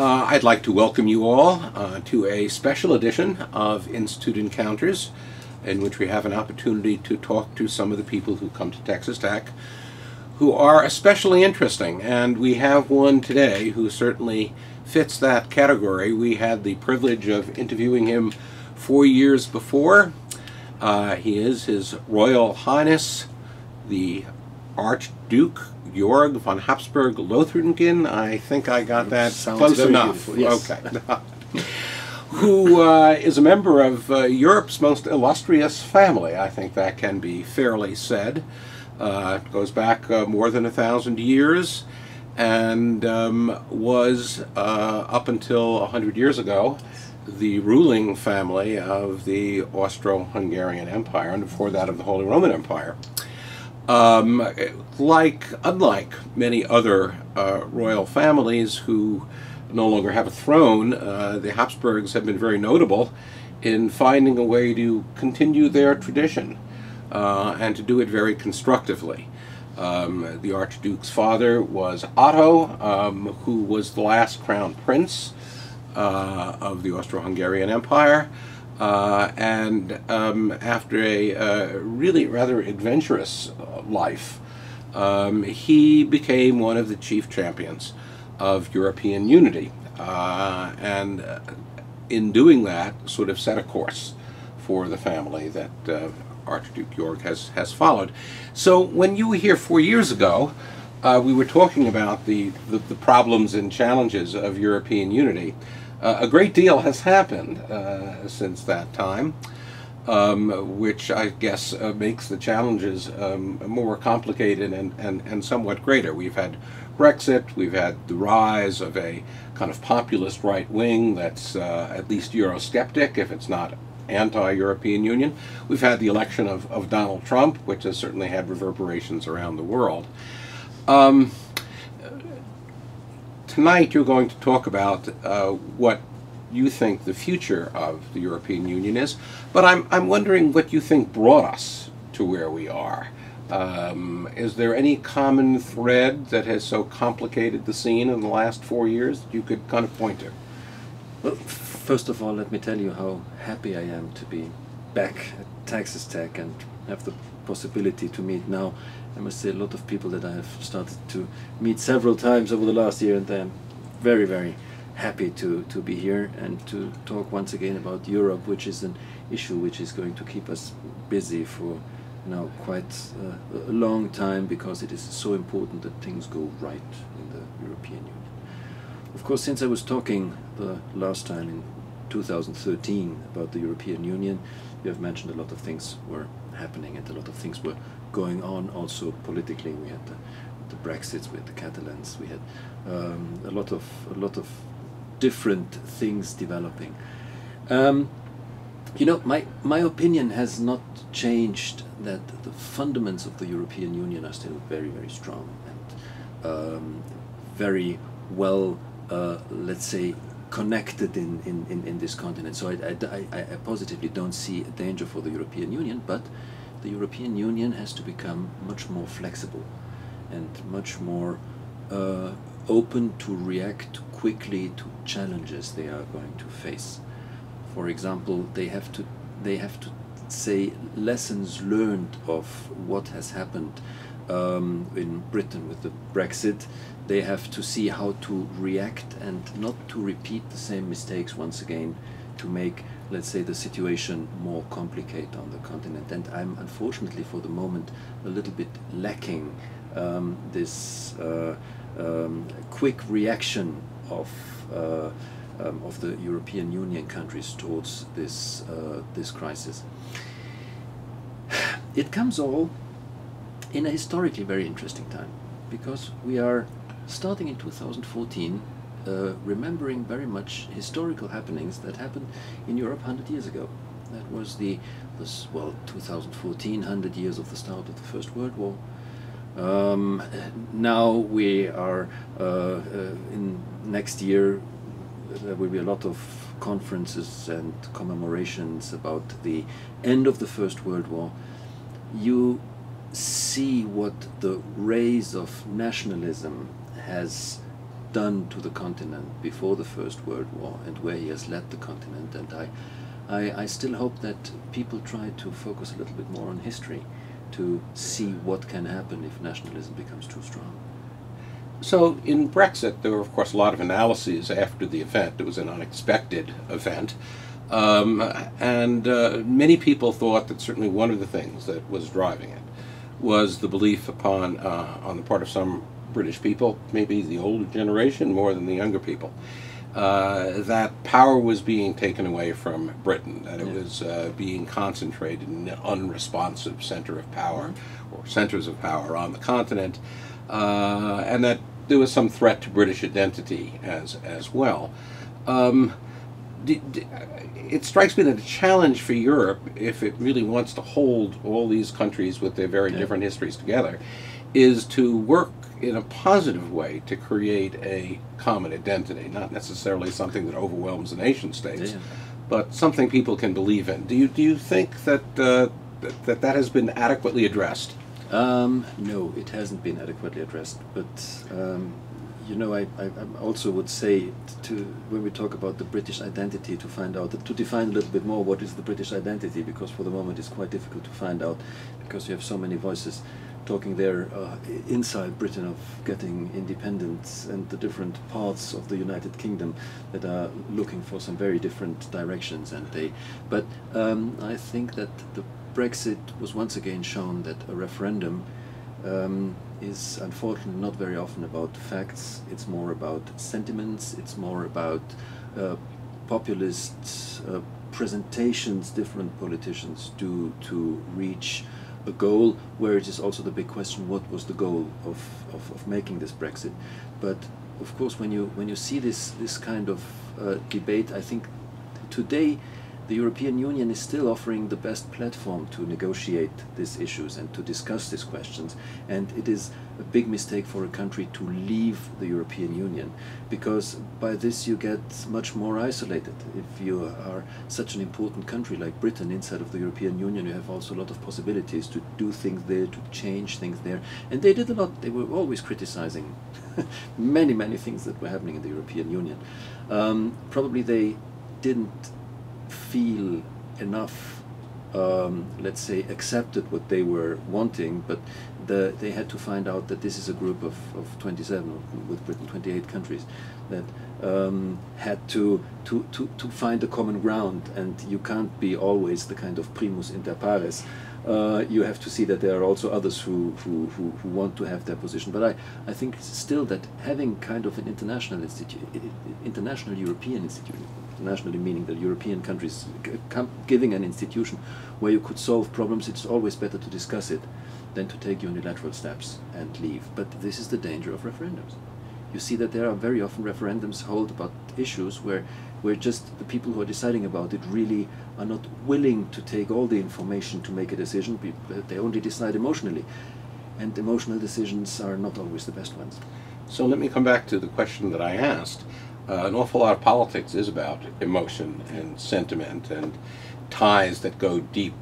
I'd like to welcome you all to a special edition of Institute Encounters, in which we have an opportunity to talk to some of the people who come to Texas Tech who are especially interesting. And we have one today who certainly fits that category. We had the privilege of interviewing him 4 years before. He is His Royal Highness, the Archduke Georg von Habsburg-Lothringen. I think I got that close enough. Yes. Okay. Who is a member of Europe's most illustrious family. I think that can be fairly said. It goes back more than 1,000 years, and was, up until 100 years ago, the ruling family of the Austro-Hungarian Empire, and before that of the Holy Roman Empire. Unlike many other royal families who no longer have a throne, the Habsburgs have been very notable in finding a way to continue their tradition and to do it very constructively. The Archduke's father was Otto, who was the last crown prince of the Austro-Hungarian Empire, and after a really rather adventurous life, he became one of the chief champions of European unity, and in doing that sort of set a course for the family that Archduke Georg has followed. So when you were here 4 years ago, we were talking about the problems and challenges of European unity. A great deal has happened since that time, which I guess makes the challenges more complicated and somewhat greater. We've had Brexit, we've had the rise of a kind of populist right wing that's at least Eurosceptic, if it's not anti-European Union. We've had the election of Donald Trump, which has certainly had reverberations around the world. Tonight you're going to talk about what you think the future of the European Union is, but I'm wondering what you think brought us to where we are. Is there any common thread that has so complicated the scene in the last 4 years that you could kind of point to? Well, first of all, let me tell you how happy I am to be back at Texas Tech and have the possibility to meet now. I must say a lot of people that I have started to meet several times over the last year, and I'm very, very happy to be here and to talk once again about Europe, which is an issue which is going to keep us busy for now quite a long time, because it is so important that things go right in the European Union. Of course, since I was talking the last time in 2013 about the European Union, you have mentioned a lot of things were happening and a lot of things were going on also politically. We had the Brexits, we had the Catalans, we had a lot of different things developing. You know, my opinion has not changed, that the fundamentals of the European Union are still very, very strong and very well, let's say, connected in this continent. So I positively don't see a danger for the European Union, but the European Union has to become much more flexible and much more open to react quickly to challenges they are going to face. For example, they have to say lessons learned of what has happened in Britain with the Brexit. They have to see how to react and not to repeat the same mistakes once again, to make, let's say, the situation more complicated on the continent. And I'm unfortunately for the moment a little bit lacking this quick reaction of the European Union countries towards this crisis. It comes all in a historically very interesting time, because we are starting in 2014, remembering very much historical happenings that happened in Europe 100 years ago. That was 2014, 100 years of the start of the First World War. Now we are in next year. There will be a lot of conferences and commemorations about the end of the First World War. You see what the rise of nationalism has done to the continent before the First World War and where he has led the continent. And I still hope that people try to focus a little bit more on history to see what can happen if nationalism becomes too strong. So in Brexit, there were, of course, a lot of analyses after the event. It was an unexpected event. And many people thought that certainly one of the things that was driving it was the belief upon, on the part of some British people, maybe the older generation more than the younger people, that power was being taken away from Britain, that it was being concentrated in an unresponsive center of power, or centers of power on the continent, and that there was some threat to British identity as well. It strikes me that a challenge for Europe, if it really wants to hold all these countries with their very different histories together, is to work in a positive way to create a common identity, not necessarily something that overwhelms the nation states, but something people can believe in. Do you think that that has been adequately addressed? No, it hasn't been adequately addressed, but you know, I also would say, when we talk about the British identity, to find out, to define a little bit more what is the British identity, because for the moment it's quite difficult to find out, because you have so many voices talking there inside Britain of getting independence, and the different parts of the United Kingdom that are looking for some very different directions. But I think that the Brexit was once again shown that a referendum is unfortunately not very often about facts. It's more about sentiments, it's more about populist presentations different politicians do to reach a goal, where it is also the big question, what was the goal of making this Brexit. But of course, when you see this kind of debate, I think today the European Union is still offering the best platform to negotiate these issues and to discuss these questions. And it is a big mistake for a country to leave the European Union, because by this you get much more isolated. If you are such an important country like Britain inside of the European Union, you have also a lot of possibilities to do things there, to change things there. And they did a lot. They were always criticizing many things that were happening in the European Union. Probably they didn't feel enough, let's say, accepted what they were wanting, but they had to find out that this is a group of 27, with Britain 28 countries, that had to find a common ground, and you can't be always the kind of primus inter pares. You have to see that there are also others who want to have their position. But I think still that having kind of an international European institution, internationally meaning that European countries giving an institution where you could solve problems, it's always better to discuss it than to take unilateral steps and leave. But this is the danger of referendums. You see that there are very often referendums held about issues where just the people who are deciding about it really are not willing to take all the information to make a decision. They only decide emotionally, and emotional decisions are not always the best ones. So let me come back to the question that I asked. An awful lot of politics is about emotion and sentiment and ties that go deep.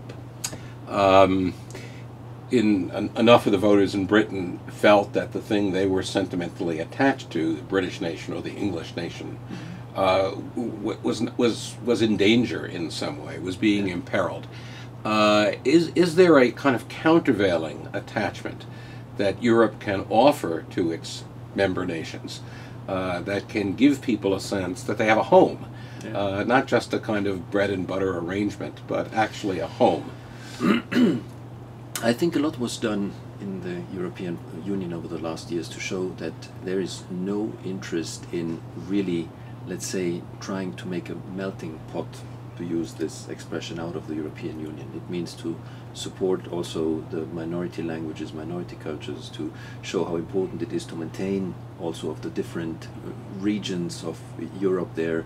Enough of the voters in Britain felt that the thing they were sentimentally attached to, the British nation or the English nation, was in danger in some way, was being imperiled. Is there a kind of countervailing attachment that Europe can offer to its member nations that can give people a sense that they have a home, not just a kind of bread and butter arrangement, but actually a home? I think a lot was done in the European Union over the last years to show that there is no interest in really, let's say, trying to make a melting pot, to use this expression, out of the European Union. It means to support also the minority languages, minority cultures, to show how important it is to maintain also of the different regions of Europe their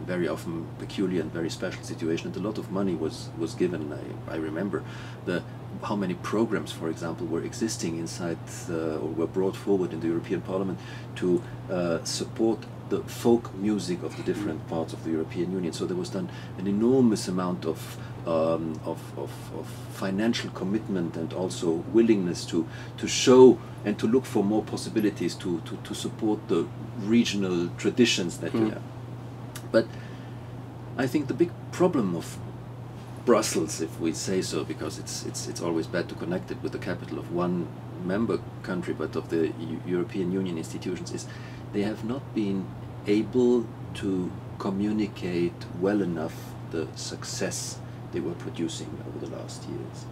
very often peculiar and very special situation. And a lot of money was given. I remember how many programs, for example, were existing inside or were brought forward in the European Parliament to support the folk music of the different parts of the European Union. So there was done an enormous amount of financial commitment and also willingness to show and to look for more possibilities to support the regional traditions that we have. But I think the big problem of Brussels, if we say so, because it's always bad to connect it with the capital of one member country, but of the European Union institutions, is they have not been able to communicate well enough the success they were producing over the last years.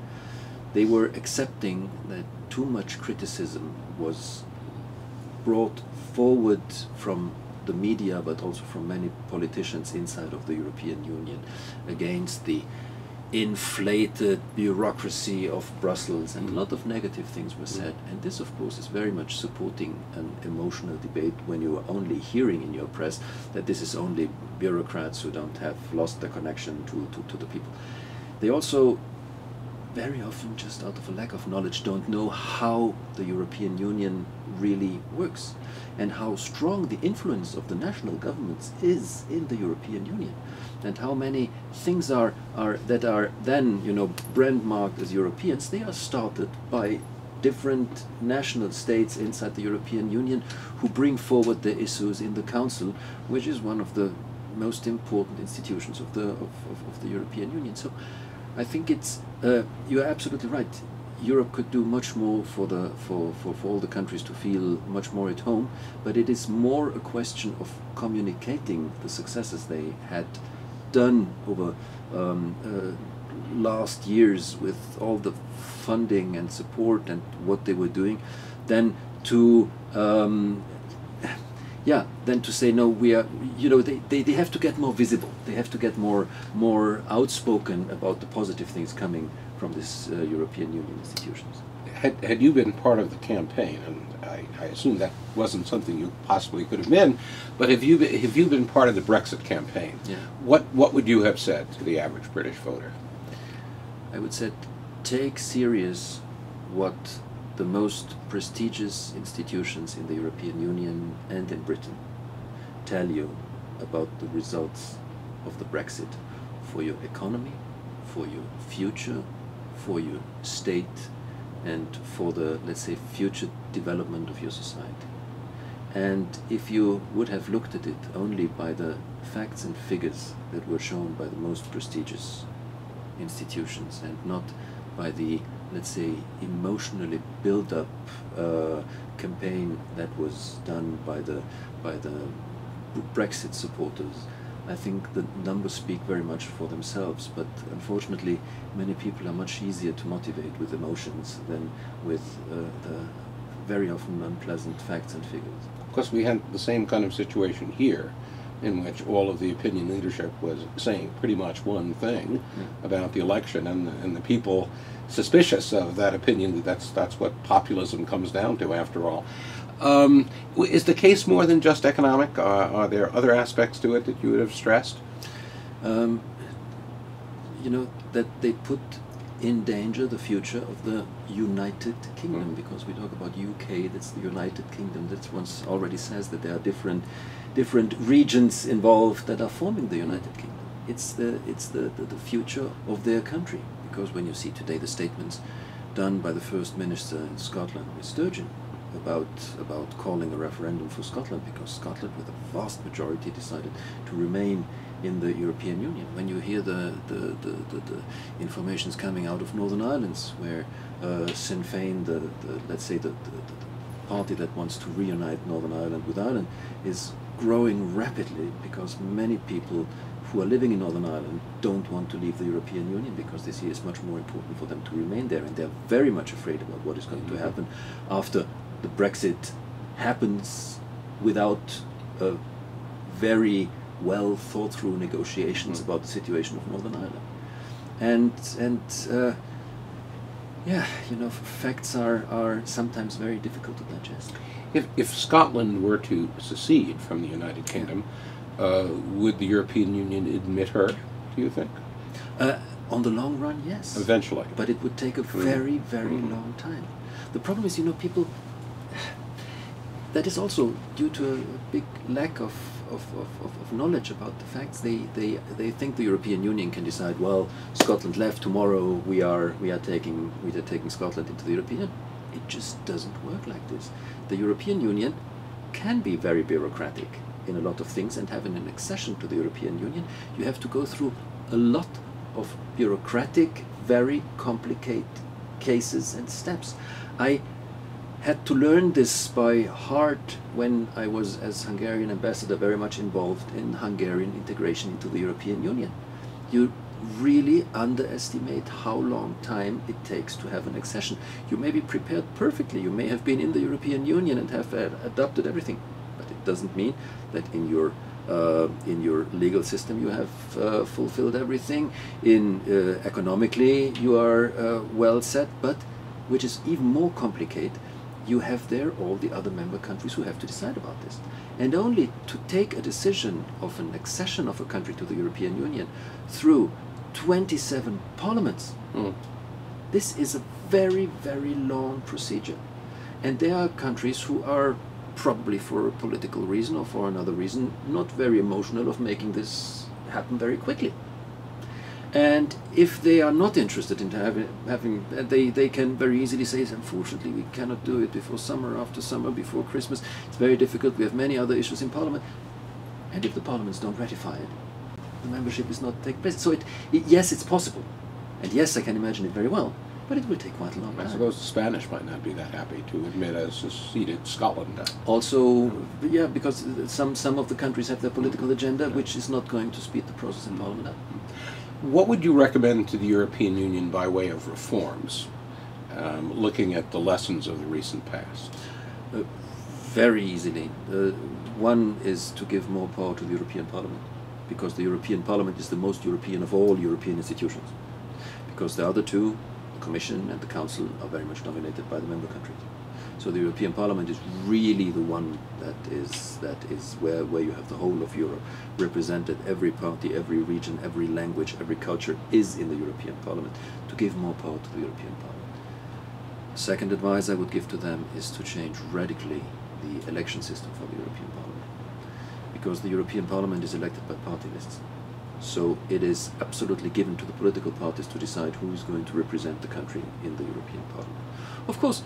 They were accepting that too much criticism was brought forward from the media, but also from many politicians inside of the European Union, against the inflated bureaucracy of Brussels, and a lot of negative things were said. And this, of course, is very much supporting an emotional debate when you are only hearing in your press that this is only bureaucrats who don't have lost their connection to the people. They also very often, just out of a lack of knowledge, don't know how the European Union really works and how strong the influence of the national governments is in the European Union, and how many things are that are then, you know, brandmarked as Europeans. They are started by different national states inside the European Union who bring forward their issues in the Council, which is one of the most important institutions of the European Union. So I think it's you're absolutely right. Europe could do much more for all the countries to feel much more at home, but it is more a question of communicating the successes they had done over last years with all the funding and support and what they were doing, than to than to say, no, we are, you know, they have to get more visible. They have to get more outspoken about the positive things coming from this European Union institutions. Had you been part of the campaign, and I assume that wasn't something you possibly could have been, but have you been part of the Brexit campaign? Yeah. What would you have said to the average British voter? I would say, take serious what the most prestigious institutions in the European Union and in Britain tell you about the results of the Brexit for your economy, for your future, for your state, and for the, let's say, future development of your society. And if you would have looked at it only by the facts and figures that were shown by the most prestigious institutions, and not by the, let's say, emotionally build-up campaign that was done by the Brexit supporters, I think the numbers speak very much for themselves. But unfortunately, many people are much easier to motivate with emotions than with the very often unpleasant facts and figures. Of course, we had the same kind of situation here, in which all of the opinion leadership was saying pretty much one thing about the election, and the people suspicious of that opinion. That's what populism comes down to, after all. Is the case more than just economic? Are there other aspects to it that you would have stressed? You know, that they put in danger the future of the United Kingdom, because we talk about UK, that's the United Kingdom. That once already says that there are different regions involved that are forming the United Kingdom. It's the future of their country, because when you see today the statements done by the First Minister in Scotland, Miss Sturgeon, about calling a referendum for Scotland, because Scotland, with a vast majority, decided to remain in the European Union. When you hear the informations coming out of Northern Ireland, where Sinn Féin, let's say the party that wants to reunite Northern Ireland with Ireland, is growing rapidly, because many people who are living in Northern Ireland don't want to leave the European Union, because they see it's much more important for them to remain there, and they're very much afraid about what is going to happen after the Brexit happens without a very well thought through negotiations about the situation of Northern Ireland. And yeah, you know, facts are sometimes very difficult to digest. If Scotland were to secede from the United Kingdom, would the European Union admit her, do you think? On the long run, yes. Eventually. But it would take a very, very long time. The problem is, you know, people... that is also due to a big lack of knowledge about the facts. They think the European Union can decide, well, Scotland left, tomorrow we are taking Scotland into the European Union. It just doesn't work like this. The European Union can be very bureaucratic in a lot of things, and having an accession to the European Union, you have to go through a lot of bureaucratic, very complicated cases and steps. I had to learn this by heart when I was, as Hungarian ambassador, very much involved in Hungarian integration into the European Union. You really underestimate how long time it takes to have an accession. You may be prepared perfectly, you may have been in the European Union and have adopted everything, but it doesn't mean that in your legal system you have fulfilled everything. Economically you are well set, but which is even more complicated, you have there all the other member countries who have to decide about this. And only to take a decision of an accession of a country to the European Union through 27 parliaments, this is a very, very long procedure. And there are countries who are probably for a political reason or for another reason not very emotional of making this happen very quickly. And if they are not interested in having they can very easily say, unfortunately we cannot do it before summer, after summer, before Christmas. It's very difficult, we have many other issues in Parliament. And if the parliaments don't ratify it, the membership is not taking place. So yes, it's possible. And yes, I can imagine it very well. But it will take quite a long time. I suppose the Spanish might not be that happy to admit a seceded Scotland. Also, yeah, because some of the countries have their political agenda, which is not going to speed the process in Parliament up. What would you recommend to the European Union by way of reforms, looking at the lessons of the recent past? Very easily. One is to give more power to the European Parliament, because the European Parliament is the most European of all European institutions. Because the other two, the Commission and the Council, are very much dominated by the member countries. So the European Parliament is really the one that is where you have the whole of Europe represented. Every party, every region, every language, every culture is in the European Parliament. To give more power to the European Parliament. Second advice I would give to them is to change radically the election system for the European Parliament, because the European Parliament is elected by party lists. So it is absolutely given to the political parties to decide who is going to represent the country in the European Parliament. Of course,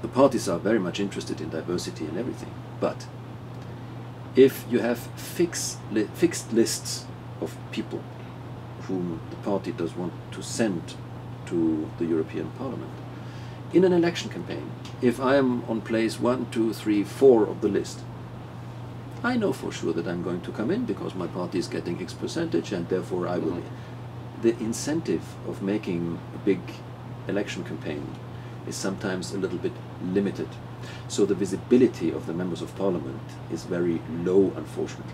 the parties are very much interested in diversity and everything, but if you have fixed lists of people whom the party does want to send to the European Parliament, in an election campaign, if I am on place 1, 2, 3, 4 of the list, I know for sure that I'm going to come in because my party is getting X percentage and therefore I will. The incentive of making a big election campaign is sometimes a little bit limited. So the visibility of the members of parliament is very low, unfortunately.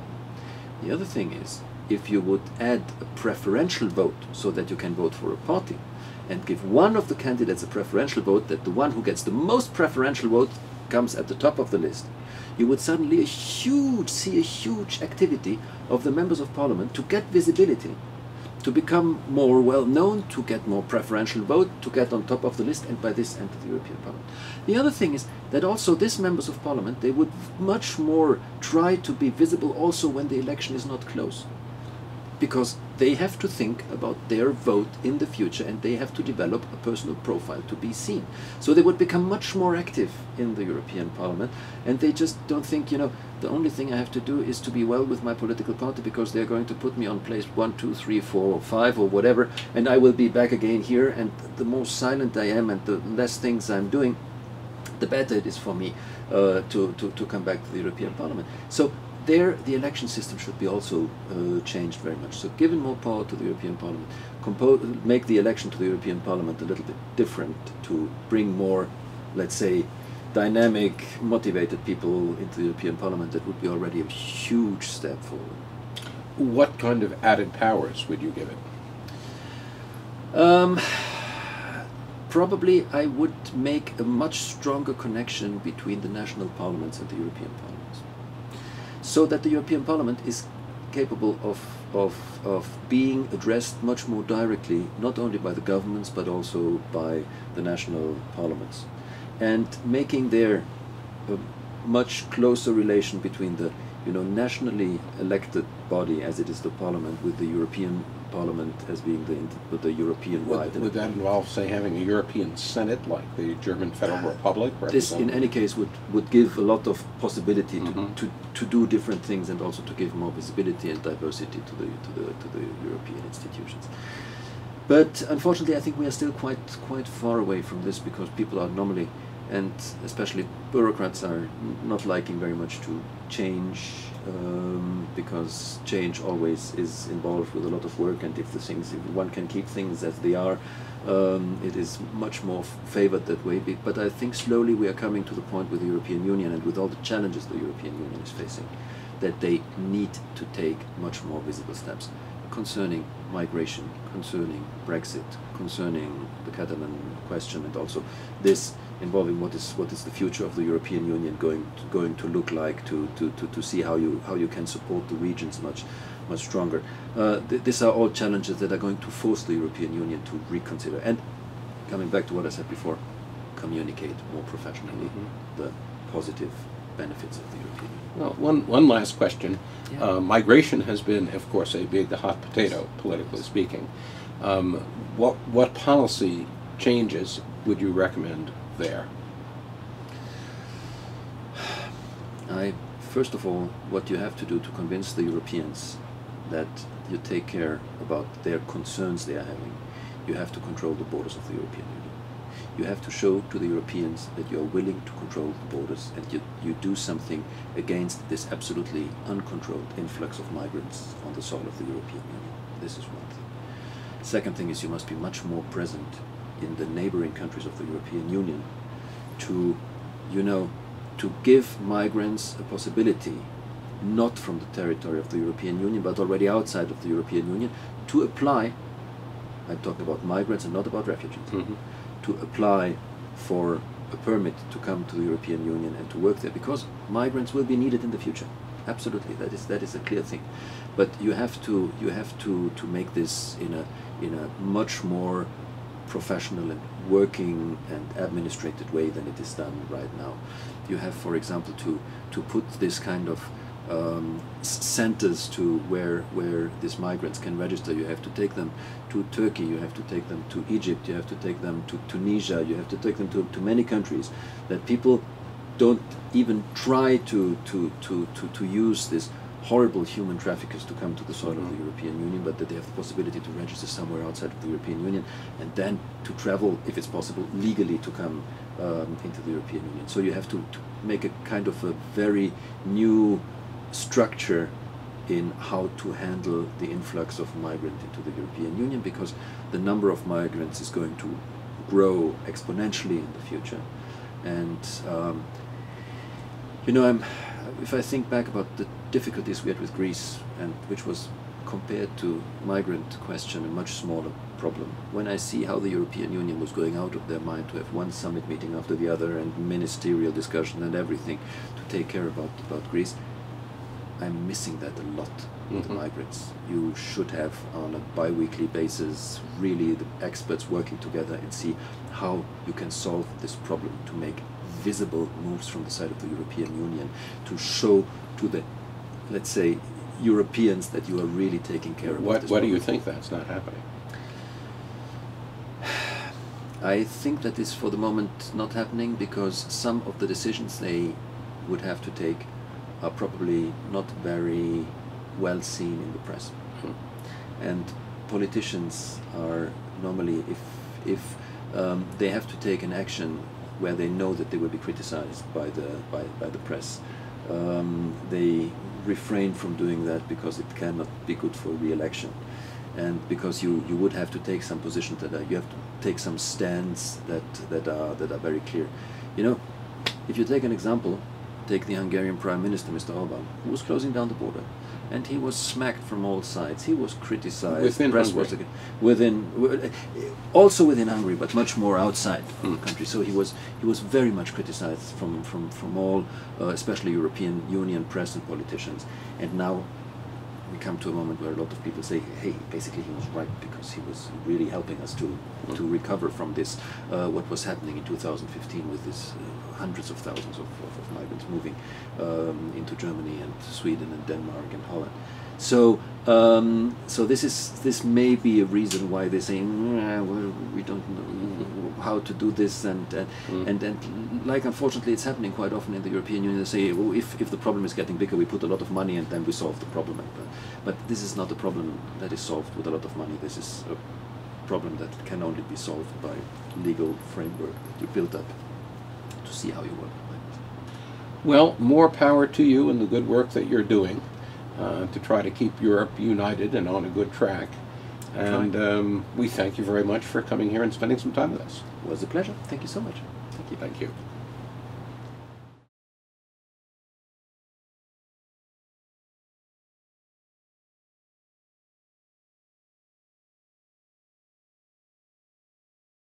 The other thing is, if you would add a preferential vote so that you can vote for a party and give one of the candidates a preferential vote, that the one who gets the most preferential vote comes at the top of the list, you would suddenly see a huge activity of the members of parliament to get visibility, to become more well known, to get more preferential vote, to get on top of the list, and by this enter the European Parliament. The other thing is that also these members of parliament, they would much more try to be visible also when the election is not close, because they have to think about their vote in the future and they have to develop a personal profile to be seen. So they would become much more active in the European Parliament, and they just don't think, you know, the only thing I have to do is to be well with my political party because they're going to put me on place 1, 2, 3, 4 or 5 or whatever, and I will be back again here, and the more silent I am and the less things I'm doing, the better it is for me to come back to the European Parliament. So there, the election system should be also changed very much. So giving more power to the European Parliament, make the election to the European Parliament a little bit different to bring more, let's say, dynamic, motivated people into the European Parliament, that would be already a huge step forward. What kind of added powers would you give it? Probably I would make a much stronger connection between the national parliaments and the European parliaments, so that the European Parliament is capable of being addressed much more directly, not only by the governments but also by the national parliaments, and making their much closer relation between the nationally elected body, as it is the Parliament, with the European Parliament as being the European-wide. Would that involve, say, having a European Senate like the German Federal Republic? This, in any case, would give a lot of possibility Mm-hmm. to do different things, and also to give more visibility and diversity to the European institutions. But unfortunately, I think we are still quite far away from this, because people are normally, and especially bureaucrats, are not liking very much to change, because change always is involved with a lot of work, and if one can keep things as they are, it is much more favored that way. But I think slowly we are coming to the point with the European Union, and with all the challenges the European Union is facing, that they need to take much more visible steps concerning migration, concerning Brexit, concerning the Catalan question, and also this involving what is the future of the European Union going to look like, to see how you can support the regions much stronger. These are all challenges that are going to force the European Union to reconsider, and coming back to what I said before, communicate more professionally the positive benefits of the European Union. Well, one last question. Yeah. Migration has been, of course, a big hot potato, politically speaking. What policy changes would you recommend there? First of all, what you have to do to convince the Europeans that you take care about their concerns they are having, you have to control the borders of the European Union. You have to show to the Europeans that you are willing to control the borders, and you do something against this absolutely uncontrolled influx of migrants on the soil of the European Union. This is one thing. Second thing is, you must be much more present in the neighboring countries of the European Union to give migrants a possibility, not from the territory of the European Union, but already outside of the European Union, to apply. I'm talking about migrants and not about refugees. To apply for a permit to come to the European Union and to work there, because migrants will be needed in the future. Absolutely, that is a clear thing. But you have to make this in a much more professional and working and administrated way than it is done right now. You have, for example, to put this kind of centers to where these migrants can register. You have to take them to Turkey, you have to take them to Egypt, you have to take them to Tunisia, you have to take them to many countries, that people don't even try to use this horrible human traffickers to come to the soil of the European Union, but that they have the possibility to register somewhere outside of the European Union, and then to travel, if it's possible, legally to come into the European Union. So you have to make a kind of a very new structure in how to handle the influx of migrants into the European Union, because the number of migrants is going to grow exponentially in the future. And if I think back about the difficulties we had with Greece, and which was compared to migrant question a much smaller problem, when I see how the European Union was going out of their mind to have one summit meeting after the other and ministerial discussion and everything to take care about Greece, I'm missing that a lot with the migrants. You should have, on a bi-weekly basis, really the experts working together and see how you can solve this problem, to make visible moves from the side of the European Union, to show to the, let's say, Europeans that you are really taking care of this. Why do you think that's not happening? I think that is for the moment not happening because some of the decisions they would have to take are probably not very well seen in the press. And politicians are normally, if they have to take an action where they know that they will be criticized by the press, they refrain from doing that because it cannot be good for re-election, and because you would have to take some positions that you have to take some stands that are very clear. If you take an example, take the Hungarian Prime Minister, Mr. Orbán, who was closing down the border, and he was smacked from all sides. He was criticized. Within Hungary. Also within Hungary, but much more outside the country. So he was very much criticized from all, especially European Union press and politicians. And now we come to a moment where a lot of people say, hey, basically he was right, because he was really helping us to recover from this, what was happening in 2015 with this hundreds of thousands of migrants moving into Germany and Sweden and Denmark and Holland. So, so this may be a reason why they're saying, well, we don't know how to do this, and like unfortunately it's happening quite often in the European Union. They say, well, if the problem is getting bigger, we put a lot of money and then we solve the problem. But this is not a problem that is solved with a lot of money. This is a problem that can only be solved by legal framework that you build up to see how you work. Well, more power to you and the good work that you're doing to try to keep Europe united and on a good track. And we thank you very much for coming here and spending some time with us. It was a pleasure. Thank you so much. Thank you. Thank you.